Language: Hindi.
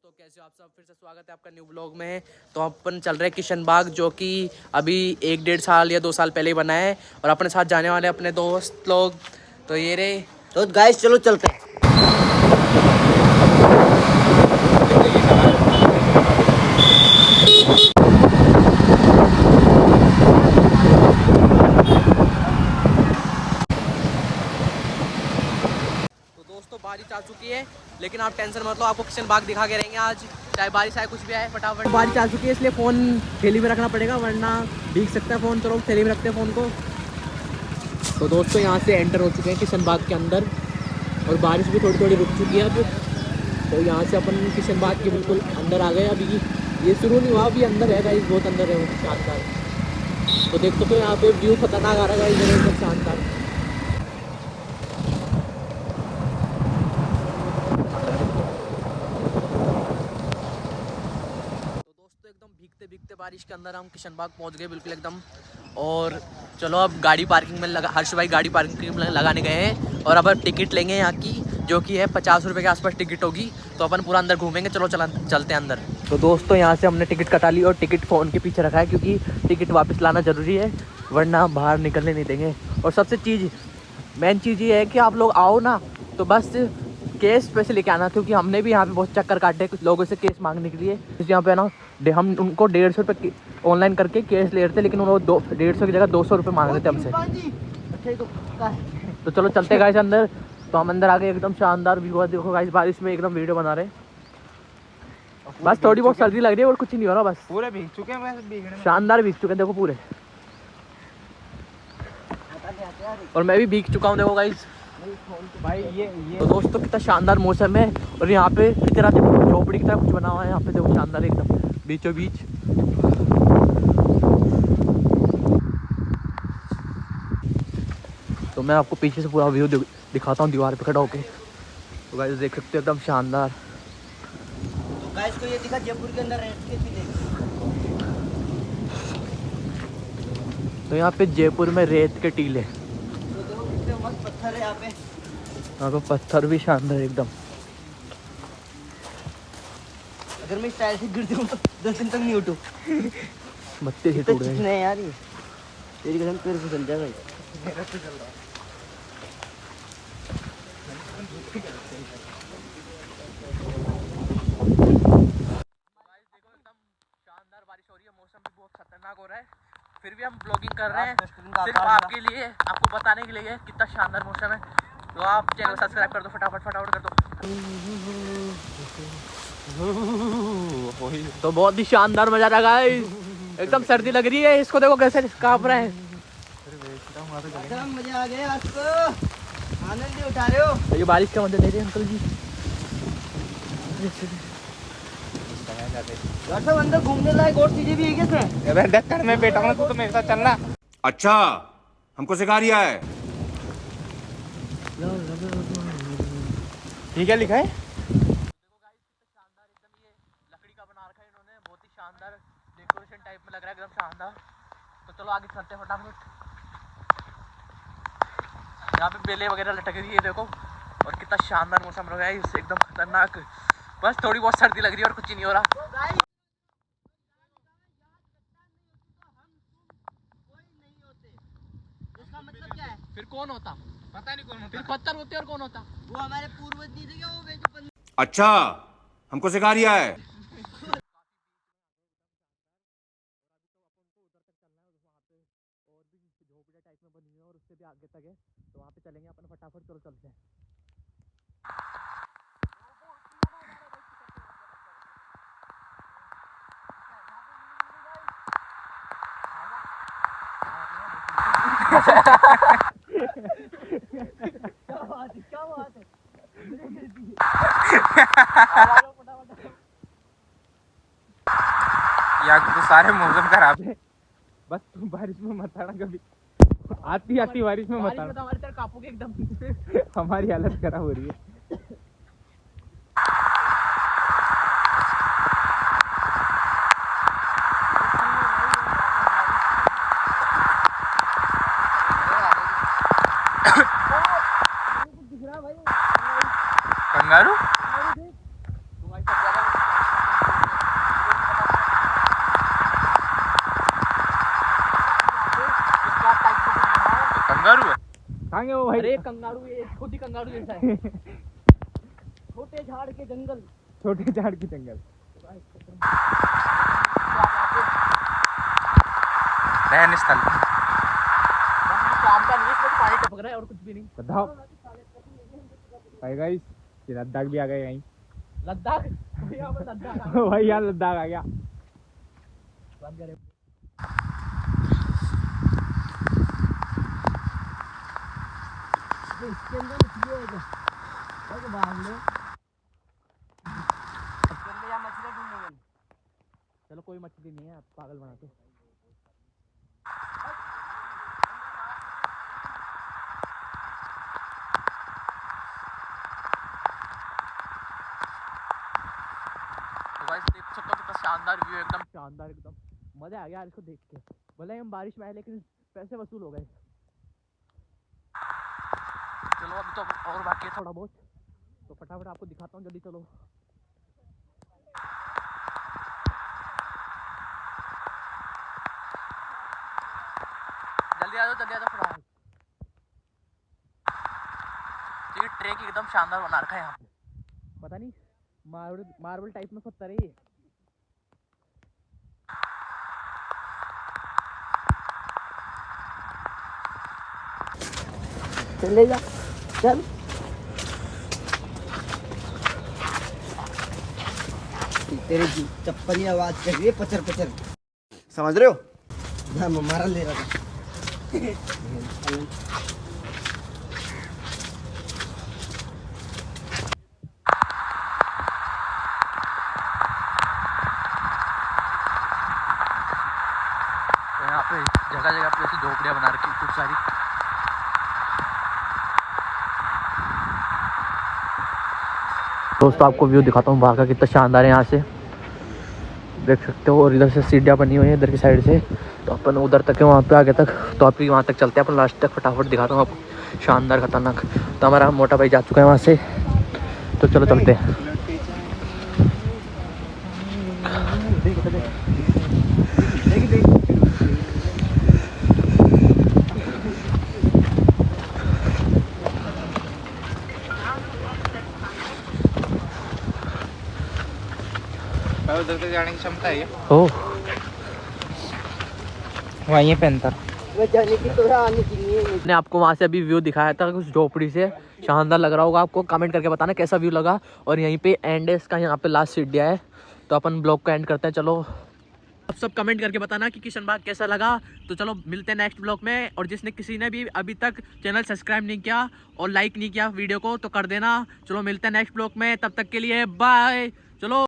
दोस्तों, कैसे हो आप सब। फिर से स्वागत है आपका न्यू ब्लॉग में। तो अपन चल रहे हैं किशन बाग, जो कि अभी 1-1.5 साल या 2 साल पहले ही बना है। और अपने साथ जाने वाले अपने दोस्त लोग तो ये रे। तो गाइस चलो चलते हैं। तो दोस्तों, बारिश आ चुकी है, लेकिन आप टेंशन मत लो, आपको किशन बाग दिखा के रहेंगे आज, चाहे बारिश आए कुछ भी आए। फटाफट बारिश आ चुकी है, इसलिए फ़ोन थैली में रखना पड़ेगा, वरना भीग सकता है फ़ोन। तो लोग थैली में रखते हैं फ़ोन को। तो दोस्तों, यहाँ से एंटर हो चुके हैं किशन बाग के अंदर, और बारिश भी थोड़ी थोड़ी रुक चुकी है अब। तो यहाँ से अपन किशन बाग के बिल्कुल अंदर आ गए। अभी ये शुरू नहीं हुआ, अभी अंदर है गाइस, बहुत अंदर है वो, शानदार। तो देख सकते हो यहाँ पे व्यू खतरनाक आ रहा है गाइस, एकदम शानदार। तो एकदम भीगते भीगते बारिश के अंदर हम किशन बाग पहुंच गए बिल्कुल एकदम। और चलो अब गाड़ी पार्किंग में लगा, हर्ष भाई गाड़ी पार्किंग में लगाने गए हैं। और अब टिकट लेंगे यहाँ की, जो कि है 50 रुपये के आसपास टिकट होगी। तो अपन पूरा अंदर घूमेंगे। चलो चलते हैं अंदर। तो दोस्तों, यहाँ से हमने टिकट कटा ली और टिकट फ़ोन के पीछे रखा है, क्योंकि टिकट वापस लाना ज़रूरी है, वरना हम बाहर निकलने नहीं देंगे। और सबसे मेन चीज़ ये है कि आप लोग आओ ना, तो बस केस पैसे लेके आना, क्योंकि हमने भी यहाँ पे बहुत चक्कर काटे कुछ लोगों से केस मांगने के लिए। यहाँ पे ना हम उनको 150 रुपये ऑनलाइन करके केस ले रहे थे, लेकिन उन्होंने 150 की जगह 200 रुपये मांग रहे थे हमसे। तो चलो चलते गाइस अंदर। तो हम अंदर आ गए, एकदम शानदार व्यू। देखो गाइस, बारिश में एकदम वीडियो बना रहे हैं। बस थोड़ी बहुत सर्दी लग रही है और कुछ नहीं हो रहा, बस पूरे भीग चुके हैं। शानदार भीग चुके हैं, देखो पूरे। और मैं भी भीग चुका हूँ, देखो गाइस भाई ये तो दोस्तों, कितना शानदार मौसम है। और यहाँ पे इतना झोपड़ी की तरह कुछ बना हुआ है, यहाँ पे देखो, शानदार एकदम बीचों बीच। तो मैं आपको पीछे से पूरा व्यू दिखाता हूँ दीवार पे खड़ा होके। तो गाइस देख सकते हो, एकदम शानदार। तो गाइस को ये दिखा जयपुर के अंदर रेत के टीले। तो यहाँ पे जयपुर में रेत के टीले, तो देखो कितने मस्त पत्थर है यहाँ पे। यहाँ पे पत्थर भी शानदार एकदम। अगर मैं स्टाइल से गिर जाऊँ तो 10 दिन तक नहीं उठूँ। मत्ते से इतना टूट चिकना गए। है यार ये, तेरी कसम पैर फिसल जाएगा। मेरा तो चल रहा है। शानदार बारिश हो रही है, मौसम भी बहुत खतरनाक हो रहा है, फिर भी हम ब्लॉगिंग कर रहे हैं का सिर्फ आपके लिए, आपको बताने के लिए कितना शानदार मौसम है। तो आप चैनल सब्सक्राइब कर दो, फटाफट कर दो। तो बहुत ही शानदार मजा लगा है, एकदम सर्दी लग रही है। इसको देखो कैसे कांप रहा है। मजा आ गया आज तो, आनंद ही उठा रहे हो। तो ये बारिश का मजा ले रहे हैं अंकल जी। सब अंदर घूमने लायक और चीजें भी है क्या? अबे देख कर, मैं बेटा हूँ, तू तो मेरे साथ चलना। अच्छा, हमको सिखा रिया है। ठीक है, लिखा है। देखो गाइस, कितना शानदार एकदम ये लकड़ी का बना रखा है इन्होंने, बहुत ही शानदार डेकोरेशन टाइप में लग रहा है, एकदम शानदार। तो चलो आगे चलते हैं फटाफट। यहाँ पे बेलें वगैरह लटक रही है, देखो। और कितना शानदार मौसम लग रहा है, एकदम खतरनाक। बस थोड़ी बहुत सर्दी लग रही है और कुछ नहीं हो रहा। मतलब क्या है? फिर कौन होता? पता नहीं कौन होता। फिर पत्थर होते और कौन होता? वो हमारे पूर्वज नहीं थे क्या, वो अच्छा, हमको सिखा रिया है। झोपड़िया टाइप में बनी हुई है और उससे भी आगे तक है, तो वहाँ पे चलेंगे अपन फटाफट। चलो चलते हैं। क्या बात है। यार तो सारे मौसम खराब है, बस तुम बारिश में मत आना कभी। आती बारिश में मत आना, हमारी तरह कापोगे एकदम। हमारी हालत खराब हो रही है। कंगारू भाई अरे कंगारू, ये खुद ही कंगारू जैसा है। छोटे झाड़ के जंगल। छोटे झाड़ की जंगल। रहन स्थल। शाम का नहीं, इसमें पानी टपक रहा है और कुछ भी नहीं। बताओ भाई गाइस, ये लद्दाख भी आ गए यहीं। लद्दाख यहाँ पर लद्दाख भाई यार लद्दाख आ गया। इसके अंदर ये होगा और भाग लो चल या मछली ढूंढेंगे। चलो कोई मछली नहीं है, आप पागल बनाते। तो गाइस देख सकते हो कितना शानदार व्यू, एकदम शानदार, एकदम मजा आ गया यार इसको देख के। भले ही हम बारिश में आए लेकिन पैसे वसूल हो गए। चलो अभी तो और बाकी है थोड़ा बहुत, तो फटाफट आपको दिखाता हूँ, जल्दी चलो। जल्दी आ जाओ फटाफट। तो ये ट्रैक एकदम शानदार बना रखा है यहाँ पे, पता नहीं मार्बल टाइप में पत्थर है ये। चले जा चल। तेरे की चप्पल की आवाज कर रही है पचर पचर, समझ रहे हो? ना मारा ले रहा था। तो यहाँ पे जगह जगह पे ऐसी झोपड़ियाँ बना रखी खूब सारी। दोस्तों आपको व्यू दिखाता हूँ बाहर का, कितना शानदार है यहाँ से, देख सकते हो। और इधर से सीढ़ियाँ बनी हुई है इधर की साइड से, तो अपन उधर तक है, वहाँ पे आगे तक। तो आप वहाँ तक चलते हैं अपन, लास्ट तक फटाफट दिखाता हूँ आपको, शानदार खतरनाक। तो हमारा मोटा भाई जा चुका है वहाँ से, तो चलो चलते हैं। उधर तक जाने की क्षमता है ओह वहीं पे अंतर। वो जाने की तो आने की नहीं है। मैंने आपको वहाँ से अभी व्यू दिखाया था कुछ झोपड़ी से, शानदार लग रहा होगा आपको। कमेंट करके बताना कैसा व्यू लगा। और यहीं पे एंड है इसका, यहाँ पे लास्ट सीढ़ियाँ है। तो अपन ब्लॉग को एंड करते हैं। चलो आप सब कमेंट करके बताना कि किशन बाग कैसा लगा। तो चलो मिलते हैं नेक्स्ट ब्लॉग में। और जिसने किसी ने भी अभी तक चैनल सब्सक्राइब नहीं किया और लाइक नहीं किया वीडियो को, तो कर देना। चलो मिलते हैं नेक्स्ट ब्लॉग में, तब तक के लिए बाय। चलो।